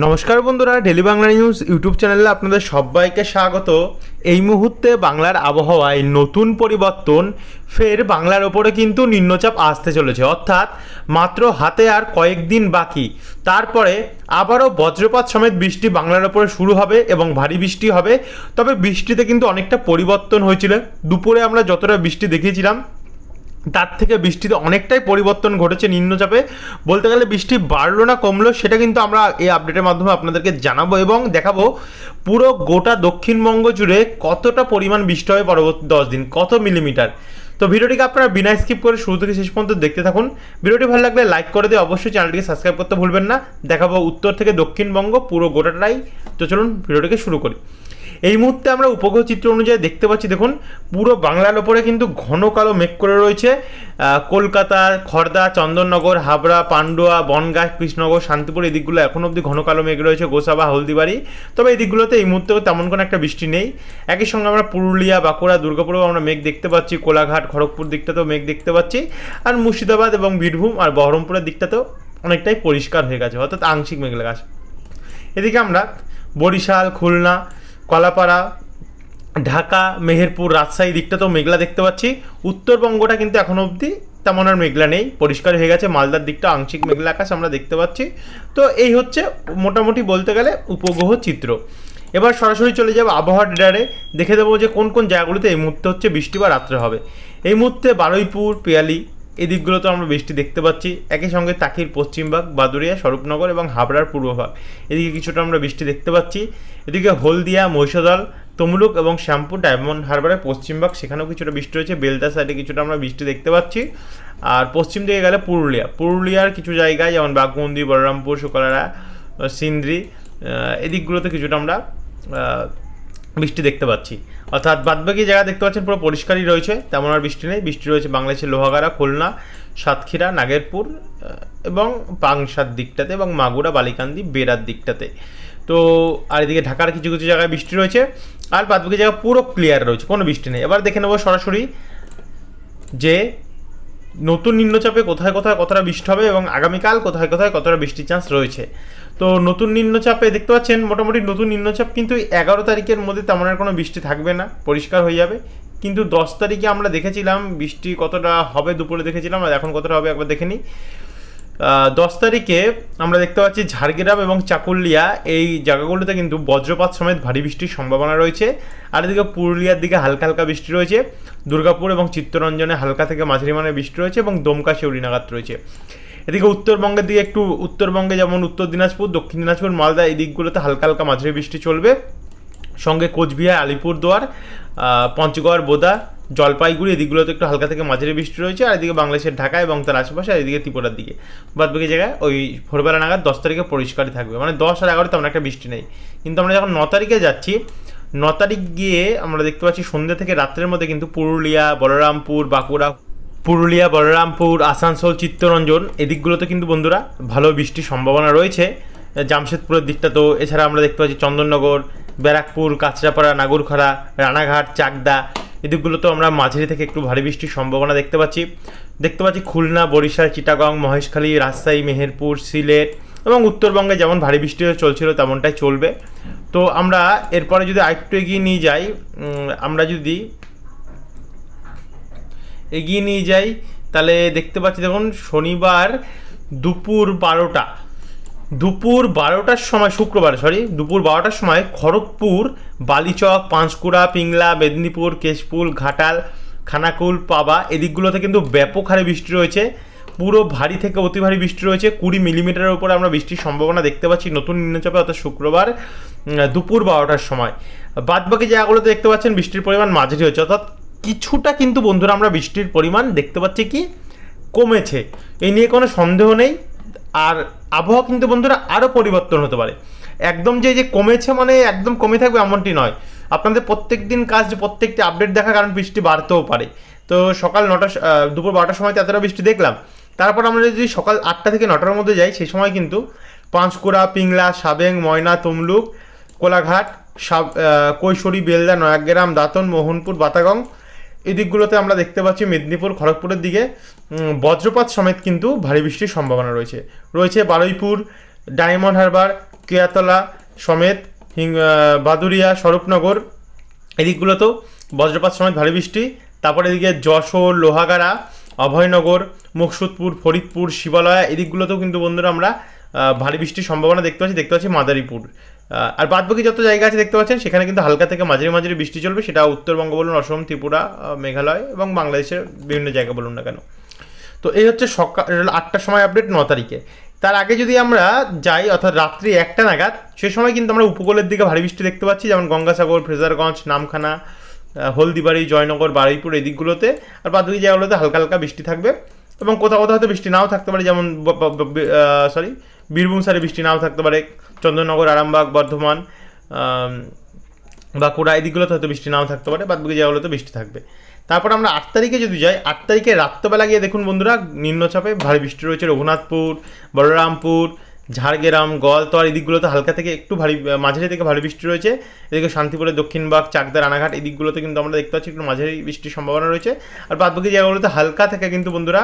নমস্কার বন্ধুরা, daily Bangla news YouTube চ্যানেলে আপনাদের সবাইকে স্বাগত। এই মুহূর্তে বাংলার আবহাওয়ায় নতুন পরিবর্তন। ফের বাংলার ওপরে কিন্তু নিম্নচাপ আসতে চলেছে, অর্থাৎ মাত্র হাতে আর কয়েকদিন বাকি। তারপরে আবারও বজ্রপাত সমেত বৃষ্টি বাংলার ওপরে শুরু হবে এবং ভারী বৃষ্টি হবে। তবে বৃষ্টিতে কিন্তু অনেকটা পরিবর্তন হয়েছিল। দুপুরে আমরা যতটা বৃষ্টি দেখিয়েছিলাম তার থেকে বৃষ্টিতে অনেকটাই পরিবর্তন ঘটেছে। নিম্নচাপে বলতে গেলে বৃষ্টি বাড়লো না কমলো সেটা কিন্তু আমরা এই আপডেটের মাধ্যমে আপনাদেরকে জানাবো এবং দেখাবো পুরো গোটা দক্ষিণবঙ্গ জুড়ে কতটা পরিমাণ বৃষ্টি হবে পরবর্তী 10 দিন, কত মিলিমিটার। তো ভিডিওটিকে আপনারা বিনা স্কিপ করে শুরু থেকে শেষ পর্যন্ত দেখতে থাকুন। ভিডিওটি ভালো লাগলে লাইক করে দিয়ে অবশ্যই চ্যানেলটিকে সাবস্ক্রাইব করতে ভুলবেন না। দেখাবো উত্তর থেকে দক্ষিণবঙ্গ পুরো গোটাটাই। তো চলুন ভিডিওটিকে শুরু করি। এই মুহূর্তে আমরা উপগ্রহ চিত্র অনুযায়ী দেখতে পাচ্ছি, দেখুন পুরো বাংলার ওপরে কিন্তু ঘন কালো মেঘ করে রয়েছে। কলকাতা, খড়দা, চন্দননগর, হাবড়া, পান্ডুয়া, বনগাঁ, কৃষ্ণনগর, শান্তিপুর এই দিকগুলো এখন অবধি ঘন কালো মেঘ রয়েছে, গোসাবা, হলদিবাড়ি। তবে এই দিকগুলোতে এই মুহূর্তে তেমন কোনো একটা বৃষ্টি নেই। একই সঙ্গে আমরা পুরুলিয়া, বাঁকুড়া, দুর্গাপুরেও আমরা মেঘ দেখতে পাচ্ছি, কোলাঘাট, খড়গপুর দিকটাতেও মেঘ দেখতে পাচ্ছি। আর মুর্শিদাবাদ এবং বীরভূম আর বহরমপুরের দিকটাতেও অনেকটাই পরিষ্কার হয়ে গেছে, অর্থাৎ আংশিক মেঘলা গেছে। এদিকে আমরা বরিশাল, খুলনা, কলাপাড়া, ঢাকা, মেহেরপুর, রাজশাহী দিকটাতেও মেঘলা দেখতে পাচ্ছি। উত্তরবঙ্গটা কিন্তু এখনো অবধি তেমন আর মেঘলা নেই, পরিষ্কার হয়ে গেছে। মালদার দিকটা আংশিক মেঘলা আকাশ আমরা দেখতে পাচ্ছি। তো এই হচ্ছে মোটামুটি বলতে গেলে উপগ্রহ চিত্র। এবার সরাসরি চলে যাবো আবহাওয়া রেডারে, দেখে দেবো যে কোন কোন জায়গাগুলোতে এই মুহূর্তে হচ্ছে বৃষ্টি বা রাত্রে হবে। এই মুহূর্তে বারুইপুর, পিয়ালি এই দিকগুলোতে আমরা বৃষ্টি দেখতে পাচ্ছি। একই সঙ্গে তাকির পশ্চিমভাগ, বাদুড়িয়া, স্বরূপনগর এবং হাবড়ার পূর্বভাগ এদিকে কিছুটা আমরা বৃষ্টি দেখতে পাচ্ছি। এদিকে হলদিয়া, মহিষাদল, তমলুক এবং শ্যামপুর, ডায়মন্ড হারবারের পশ্চিমভাগ সেখানেও কিছুটা বৃষ্টি রয়েছে। বেলদা সাইডে কিছুটা আমরা বৃষ্টি দেখতে পাচ্ছি। আর পশ্চিম দিকে গেলে পুরুলিয়ার কিছু জায়গায় যেমন বাঘমুন্দি, বলরামপুর, শুকলারা, সিন্দ্রি এদিকগুলোতে কিছুটা আমরা বৃষ্টি দেখতে পাচ্ছি। অর্থাৎ বাদবাকি জায়গা দেখতে পাচ্ছেন পুরো পরিষ্কারই রয়েছে, তেমন আর বৃষ্টি নেই। বৃষ্টি রয়েছে বাংলাদেশের লোহাগাড়া, খুলনা, সাতক্ষীরা, নাগেরপুর এবং পাংশার দিকটাতে এবং মাগুরা, বালিকান্দি, বেড়ার দিকটাতে। তো আর এদিকে ঢাকার কিছু কিছু জায়গায় বৃষ্টি রয়েছে, আর বাদবাকি জায়গা পুরো ক্লিয়ার রয়েছে, কোনো বৃষ্টি নেই। এবার দেখে নেবো সরাসরি যে নতুন নিম্নচাপে কোথায় কোথায় কতটা বৃষ্টি হবে এবং আগামীকাল কোথায় কোথায় কতটা বৃষ্টির চান্স রয়েছে। তো নতুন নিম্নচাপে দেখতে পাচ্ছেন মোটামুটি নতুন নিম্নচাপ কিন্তু 11 তারিখের মধ্যে তেমন আর কোনো বৃষ্টি থাকবে না, পরিষ্কার হয়ে যাবে। কিন্তু 10 তারিখে আমরা দেখেছিলাম বৃষ্টি কতটা হবে, দুপুরে দেখেছিলাম, আর এখন কতটা হবে একবার দেখে নিই। 10 তারিখে আমরা দেখতে পাচ্ছি ঝাড়গ্রাম এবং চাকুলিয়া এই জায়গাগুলোতে কিন্তু বজ্রপাত সমেত ভারী বৃষ্টির সম্ভাবনা রয়েছে। আর এদিকে পুরুলিয়ার দিকে হালকা হালকা বৃষ্টি রয়েছে। দুর্গাপুর এবং চিত্তরঞ্জনে হালকা থেকে মাঝারি মানের বৃষ্টি রয়েছে এবং দমকা, শিউরি নাগাদ রয়েছে। এদিকে উত্তরবঙ্গের দিকে একটু উত্তরবঙ্গে যেমন উত্তর দিনাজপুর, দক্ষিণ দিনাজপুর, মালদা এই দিকগুলোতে হালকা হালকা মাঝারি বৃষ্টি চলবে। সঙ্গে কোচবিহার, আলিপুরদুয়ার, পঞ্চগড়, বোদা, জলপাইগুড়ি এদিকগুলোতে একটু হালকা থেকে মাঝারি বৃষ্টি রয়েছে। আর এদিকে বাংলাদেশের ঢাকা এবং তার আশেপাশে, আর এদিকে ত্রিপুরার দিকে বাদবাকি জায়গায় ওই ভোরবেলা নাগাদ 10 তারিখে পরিষ্কারই থাকবে, মানে 10 আর 11 তেমন একটা বৃষ্টি নেই। কিন্তু আমরা যখন 9 তারিখে যাচ্ছি, 9 তারিখ গিয়ে আমরা দেখতে পাচ্ছি সন্ধ্যা থেকে রাত্রের মধ্যে কিন্তু পুরুলিয়া, বলরামপুর, বাঁকুড়া, আসানসোল, চিত্তরঞ্জন এদিকগুলোতে কিন্তু বন্ধুরা ভালো বৃষ্টির সম্ভাবনা রয়েছে। জামশেদপুরের দিকটা তো, এছাড়া আমরা দেখতে পাচ্ছি চন্দননগর, ব্যারাকপুর, কাঁচরাপাড়া, নাগরখরা, রানাঘাট, চাকদা এদিকগুলোতেও আমরা মাঝারি থেকে একটু ভারী বৃষ্টির সম্ভাবনা দেখতে পাচ্ছি। খুলনা, বরিশাল, চিটাগং, মহেশখালী, রাজশাহী, মেহেরপুর, সিলেট এবং উত্তরবঙ্গে যেমন ভারী বৃষ্টি চলছিল তেমনটাই চলবে। তো আমরা এরপরে যদি আরেকটু এগিয়ে নিয়ে যাই, তাহলে দেখতে পাচ্ছি দেখুন শনিবার দুপুর 12টার সময়, দুপুর 12টার সময় খড়গপুর, বালিচক, পাঁশকুড়া, পিংলা, মেদিনীপুর, কেশপুর, ঘাটাল, খানাকুল, পাবা এদিকগুলোতে কিন্তু ব্যাপক হারে বৃষ্টি রয়েছে। পুরো ভারী থেকে অতি ভারী বৃষ্টি রয়েছে, 20 মিলিমিটারের উপরে আমরা বৃষ্টির সম্ভাবনা দেখতে পাচ্ছি নতুন নিম্নচাপে, অর্থাৎ শুক্রবার দুপুর 12টার সময়। বাদবাকি জায়গাগুলোতে দেখতে পাচ্ছেন বৃষ্টির পরিমাণ মাঝারি হচ্ছে, অর্থাৎ কিছুটা কিন্তু বন্ধুরা আমরা বৃষ্টির পরিমাণ দেখতে পাচ্ছি কি কমেছে, এই নিয়ে কোনো সন্দেহ নেই। আর আবহাওয়া কিন্তু বন্ধুরা আরও পরিবর্তন হতে পারে, একদম যে কমেছে মানে একদম কমে থাকবে এমনটি নয়। আপনাদের প্রত্যেক দিন কাজ যে প্রত্যেকটি আপডেট দেখা, কারণ বৃষ্টি বাড়তেও পারে। তো সকাল 9টা, দুপুর 12টার সময় তো এতটা বৃষ্টি দেখলাম, তারপর আমরা যদি সকাল 8টা থেকে 9টার মধ্যে যাই, সেই সময় কিন্তু পাঁশকুড়া, পিংলা, সাবেং, ময়না, তমলুক, কোলাঘাট, কৈশোরী, বেলদা, নয়াগ্রাম, দাঁতন, মোহনপুর, বাতাগং এই দিকগুলোতে আমরা দেখতে পাচ্ছি মেদিনীপুর, খড়গপুরের দিকে বজ্রপাত সমেত কিন্তু ভারী বৃষ্টির সম্ভাবনা রয়েছে। বারুইপুর, ডায়মন্ড হারবার, কেয়াতলা সমেত বাদুরিয়া, স্বরূপনগর এদিকগুলোতেও বজ্রপাত সমেত ভারী বৃষ্টি। তারপরে এদিকে যশোর, লোহাগাড়া, অভয়নগর, মুকসুদপুর, ফরিদপুর, শিবালয়া এদিকগুলোতেও কিন্তু বন্ধুরা আমরা ভারী বৃষ্টির সম্ভাবনা দেখতে পাচ্ছি মাদারীপুর। আর বাদবাকি যত জায়গা আছে দেখতে পাচ্ছেন সেখানে কিন্তু হালকা থেকে মাঝারি মাঝারি বৃষ্টি চলবে, সেটা উত্তরবঙ্গ বলুন, অসম, ত্রিপুরা, মেঘালয় এবং বাংলাদেশের বিভিন্ন জায়গা বলুন না কেন। তো এই হচ্ছে সকাল 8টার সময় আপডেট 9 তারিখে। তার আগে যদি আমরা যাই অর্থাৎ রাত্রি 1টা নাগাদ, সে সময় কিন্তু আমরা উপকূলের দিকে ভারী বৃষ্টি দেখতে পাচ্ছি, যেমন গঙ্গাসাগর, ফ্রেজারগঞ্জ, নামখানা, হলদিবাড়ি, জয়নগর, বারুইপুর এই দিকগুলোতে। আর বাদবাকি জায়গাগুলোতে হালকা হালকা বৃষ্টি থাকবে এবং কোথাও কোথাও হয়তো বৃষ্টি নাও থাকতে পারে, যেমন বীরভূম সাইডে বৃষ্টি নাও থাকতে পারে, চন্দননগর, আরামবাগ, বর্ধমান, বাঁকুড়া এই দিকগুলোতে হয়তো বৃষ্টি নাও থাকতে পারে, বাদবাকি জায়গাগুলোতে বৃষ্টি থাকবে। তারপর আমরা 8 তারিখে যদি যাই, 8 তারিখে রাত্রবেলা গিয়ে দেখুন বন্ধুরা নিম্নচাপে ভারী বৃষ্টি রয়েছে রঘুনাথপুর, বলরামপুর, ঝাড়গ্রাম, গোয়ালতর এই দিকগুলোতে হালকা থেকে একটু মাঝারি থেকে ভারী বৃষ্টি রয়েছে। এদিকে শান্তিপুরের দক্ষিণবাগ, চাকদা, রানাঘাট এই দিকগুলোতে কিন্তু আমরা দেখতে পাচ্ছি একটু মাঝারি বৃষ্টির সম্ভাবনা রয়েছে। আর বাদবাকি জায়গাগুলোতে হালকা থেকে কিন্তু বন্ধুরা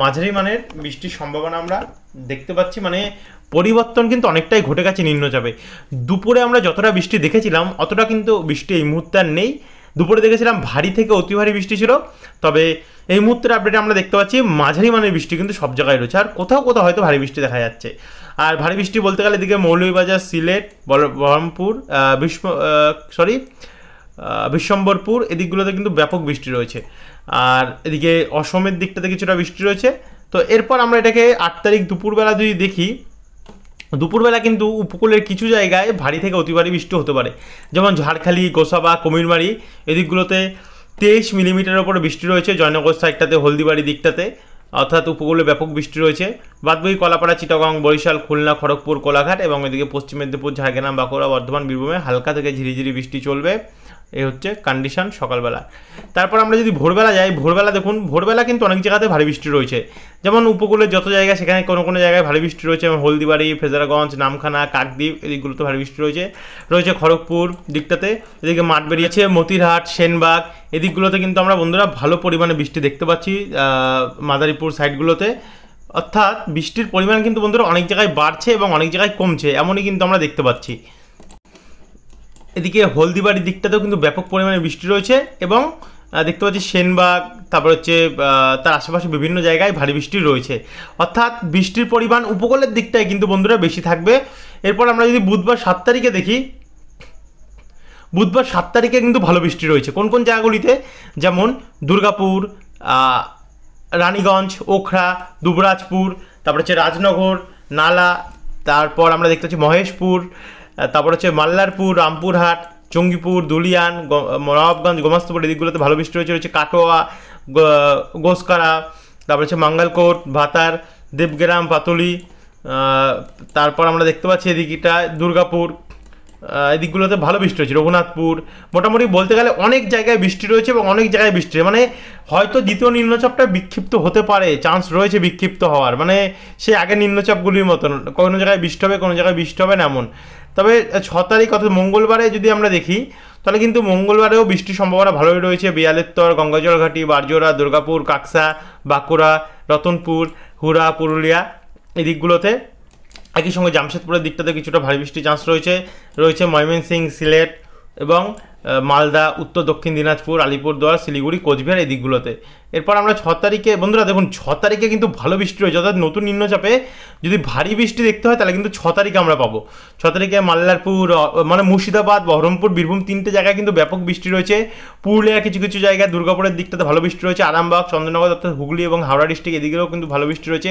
মাঝারি মানের বৃষ্টির সম্ভাবনা আমরা দেখতে পাচ্ছি। মানে পরিবর্তন কিন্তু অনেকটাই ঘটে গেছে নিম্নচাপে। দুপুরে আমরা যতটা বৃষ্টি দেখেছিলাম অতটা কিন্তু বৃষ্টি এই মুহূর্তে আর নেই। দুপুরে দেখেছিলাম ভারী থেকে অতি ভারী বৃষ্টি ছিল, তবে এই মুহূর্তের আপডেটে আমরা দেখতে পাচ্ছি মাঝারি মানের বৃষ্টি কিন্তু সব জায়গায় রয়েছে, আর কোথাও কোথাও হয়তো ভারী বৃষ্টি দেখা যাচ্ছে। আর ভারী বৃষ্টি বলতে গেলে এদিকে মৌলভীবাজার, সিলেট, বহরমপুর, বিশ্বম্বরপুর এদিকগুলোতে কিন্তু ব্যাপক বৃষ্টি রয়েছে। আর এদিকে অসমের দিকটাতে কিছুটা বৃষ্টি রয়েছে। তো এরপর আমরা এটাকে 8 তারিখ দুপুরবেলা যদি দেখি, দুপুরবেলা কিন্তু উপকূলের কিছু জায়গায় ভারী থেকে অতি ভারী বৃষ্টি হতে পারে, যেমন ঝাড়খালি, গোসাবা, কুমিরমারি এদিকগুলোতে 23 মিলিমিটারের ওপরে বৃষ্টি রয়েছে। জয়নগর সাইডটাতে, হলদিবাড়ি দিকটাতে অর্থাৎ উপকূলে ব্যাপক বৃষ্টি রয়েছে। বাদবাকি কলাপাড়া, চিটাগং, বরিশাল, খুলনা, খড়গপুর, কোলাঘাট এবং এদিকে পশ্চিম মেদিনীপুর, ঝাড়গ্রাম, বাঁকুড়া, বর্ধমান, বীরভূমে হালকা থেকে ঝিরিঝিরি বৃষ্টি চলবে। এই হচ্ছে কন্ডিশন সকালবেলা। তারপর আমরা যদি ভোরবেলা যাই, ভোরবেলা দেখুন ভোরবেলা কিন্তু অনেক জায়গাতে ভারী বৃষ্টি রয়েছে, যেমন উপকূলের যত জায়গা সেখানে কোনো কোনো জায়গায় ভারী বৃষ্টি রয়েছে, যেমন হলদিবাড়ি, ফ্রেজারগঞ্জ, নামখানা, কাকদ্বীপ এদিকগুলোতে ভারী বৃষ্টি রয়েছে খড়গপুর দিকটাতে, এদিকে মাঠ বেরিয়েছে, মতিরহাট, সেনবাগ এদিকগুলোতে কিন্তু আমরা বন্ধুরা ভালো পরিমাণে বৃষ্টি দেখতে পাচ্ছি মাদারীপুর সাইডগুলোতে। অর্থাৎ বৃষ্টির পরিমাণ কিন্তু বন্ধুরা অনেক জায়গায় বাড়ছে এবং অনেক জায়গায় কমছে, এমনই কিন্তু আমরা দেখতে পাচ্ছি। এদিকে হলদিবাড়ির দিকটাতেও কিন্তু ব্যাপক পরিমাণে বৃষ্টি রয়েছে এবং দেখতে পাচ্ছি সেনবাগ, তারপর হচ্ছে তার আশেপাশে বিভিন্ন জায়গায় ভারী বৃষ্টি রয়েছে। অর্থাৎ বৃষ্টির পরিমাণ উপকূলের দিকটায় কিন্তু বন্ধুরা বেশি থাকবে। এরপর আমরা যদি বুধবার 7 তারিখে দেখি, বুধবার 7 তারিখে কিন্তু ভালো বৃষ্টি রয়েছে কোন কোন জায়গাগুলিতে, যেমন দুর্গাপুর, রানীগঞ্জ, ওখরা, দুবরাজপুর, তারপর হচ্ছে রাজনগর, নালা, তারপর আমরা দেখতে পাচ্ছি মহেশপুর, তারপর হচ্ছে মাল্লারপুর, রামপুরহাট, জঙ্গিপুর, দুলিয়ান, নবাবগঞ্জ, গোমাস্তপুর এদিকগুলোতে ভালো বৃষ্টি রয়েছে কাটোয়া, গোসকারা, তারপর হচ্ছে মঙ্গলকোট, ভাতার, দেবগ্রাম, পাতলি, তারপর আমরা দেখতে পাচ্ছি এদিকটা দুর্গাপুর এদিকগুলোতে ভালো বৃষ্টি রয়েছে, রঘুনাথপুর। মোটামুটি বলতে গেলে অনেক জায়গায় বৃষ্টি রয়েছে এবং অনেক জায়গায় বৃষ্টি মানে হয়তো দ্বিতীয় নিম্নচাপটা বিক্ষিপ্ত হতে পারে, চান্স রয়েছে বিক্ষিপ্ত হওয়ার, মানে সে আগের নিম্নচাপগুলির মতন কোনো জায়গায় বৃষ্টি হবে কোনো জায়গায় বৃষ্টি হবে না এমন। তবে 6 তারিখ অর্থাৎ মঙ্গলবারে যদি আমরা দেখি তাহলে কিন্তু মঙ্গলবারেও বৃষ্টির সম্ভাবনা ভালোই রয়েছে। বিয়ালেত্তর, গঙ্গাজলঘাটি, বারজোড়া, দুর্গাপুর, কাকসা, বাঁকুড়া, রতনপুর, হুরা, পুরুলিয়া এই দিকগুলোতে। একই সঙ্গে জামশেদপুরের দিকটাতে কিছুটা ভারী বৃষ্টির চান্স রয়েছে ময়মনসিংহ, সিলেট এবং মালদা, উত্তর দক্ষিণ দিনাজপুর, আলিপুরদুয়ার, শিলিগুড়ি, কোচবিহার এই দিকগুলোতে। এরপর আমরা 6 তারিখে বন্ধুরা দেখুন 6 তারিখে কিন্তু ভালো বৃষ্টি রয়েছে, অর্থাৎ নতুন নিম্নচাপে যদি ভারী বৃষ্টি দেখতে হয় তাহলে কিন্তু 6 তারিখে আমরা পাবো। 6 তারিখে মাল্লারপুর মানে মুর্শিদাবাদ, বহরমপুর, বীরভূম 3টে জায়গায় কিন্তু ব্যাপক বৃষ্টি রয়েছে। পুরুলিয়া কিছু কিছু জায়গায়, দুর্গাপুরের দিকটাতে ভালো বৃষ্টি রয়েছে, আরামবাগ, চন্দননগর অর্থাৎ হুগলি এবং হাওড়া ডিস্ট্রিক্ট এদিকেও কিন্তু ভালো বৃষ্টি রয়েছে।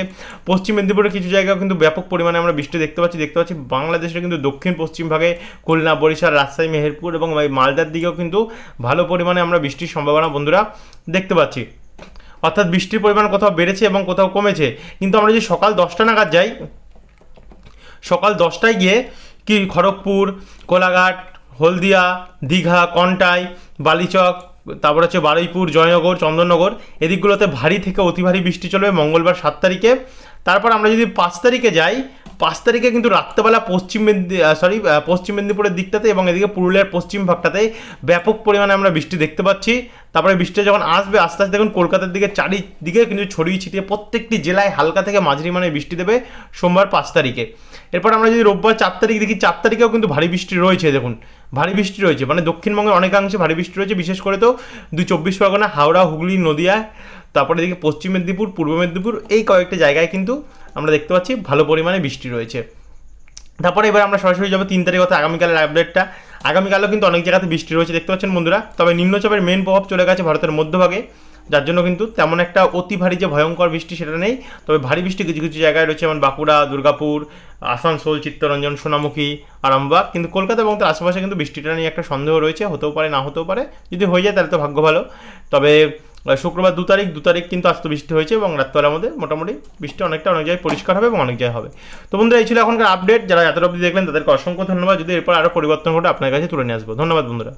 পশ্চিম মেদিনীপুরের কিছু জায়গায় কিন্তু ব্যাপক পরিমাণে আমরা বৃষ্টি দেখতে পাচ্ছি। বাংলাদেশের কিন্তু দক্ষিণ পশ্চিম ভাগে খুলনা, বরিশাল, রাজশাহী, মেহেরপুর এবং মালদার দিকেও কিন্তু ভালো পরিমাণে আমরা বৃষ্টির সম্ভাবনা বন্ধুরা দেখতে পাচ্ছি। অর্থাৎ বৃষ্টির পরিমাণ কোথাও বেড়েছে এবং কোথাও কমেছে। কিন্তু আমরা যদি সকাল 10টা নাগাদ যাই, সকাল 10টায় গিয়ে কি খড়গপুর, কোলাঘাট, হলদিয়া, দীঘা, কন্টাই, বালিচক, তারপর হচ্ছে বারুইপুর, জয়নগর, চন্দননগর এদিকগুলোতে ভারী থেকে অতি ভারী বৃষ্টি চলবে মঙ্গলবার 7 তারিখে। তারপর আমরা যদি 5 তারিখে যাই, 5 তারিখে কিন্তু রাত্রেবেলা পশ্চিম মেদিনীপুরের দিকটাতে এবং এদিকে পুরুলিয়ার পশ্চিম ভাগটাতে ব্যাপক পরিমাণে আমরা বৃষ্টি দেখতে পাচ্ছি। তারপরে বৃষ্টি যখন আসবে আস্তে আস্তে দেখুন কলকাতার দিকে চারিদিকে কিন্তু ছড়িয়ে ছিটিয়ে প্রত্যেকটি জেলায় হালকা থেকে মাঝারি মানের বৃষ্টি দেবে সোমবার 5 তারিখে। এরপর আমরা যদি রোববার 4 তারিখ দেখি, 4 তারিখেও কিন্তু ভারী বৃষ্টি রয়েছে। দেখুন ভারী বৃষ্টি রয়েছে, মানে দক্ষিণবঙ্গের অনেকাংশে ভারী বৃষ্টি রয়েছে, বিশেষ করে তো 24 পরগনা, হাওড়া, হুগলি, নদিয়া, তারপরে এদিকে পশ্চিম মেদিনীপুর, পূর্ব মেদিনীপুর, এই কয়েকটা জায়গায় কিন্তু আমরা দেখতে পাচ্ছি ভালো পরিমাণে বৃষ্টি রয়েছে। তারপরে এবার আমরা সরাসরি যাবো 3 তারিখ অর্থাৎ আগামীকালের আপডেটটা। আগামীকালও কিন্তু অনেক জায়গাতে বৃষ্টি রয়েছে দেখতে পাচ্ছেন বন্ধুরা। তবে নিম্নচাপের মেন প্রভাব চলে গেছে ভারতের মধ্যভাগে, যার জন্য কিন্তু তেমন একটা অতি ভারী যে ভয়ঙ্কর বৃষ্টি সেটা নেই। তবে ভারী বৃষ্টি কিছু কিছু জায়গায় রয়েছে, যেমন বাঁকুড়া, দুর্গাপুর, আসানসোল, চিত্তরঞ্জন, সোনামুখী, আরামবাগ। কিন্তু কলকাতা এবং তার আশেপাশে কিন্তু বৃষ্টিটা নিয়ে একটা সন্দেহ রয়েছে, হতেও পারে না হতেও পারে। যদি হয়ে যায় তাহলে তো ভাগ্য ভালো। তবে শুক্রবার 2 তারিখ কিন্তু আস্ত বৃষ্টি হয়েছে এবং রাত্রবেলার মধ্যে মোটামুটি বৃষ্টি অনেক জায়গায় পরিষ্কার হবে এবং অনেক জায়গায় হবে। তো বন্ধুরা এই ছিল এখনকার আপডেট। যারা এত অবধি দেখলেন তাদেরকে অসংখ্য ধন্যবাদ। যদি এরপর আরও পরিবর্তন ঘটে আপনার কাছে তুলে নিয়ে আসবো। ধন্যবাদ বন্ধুরা।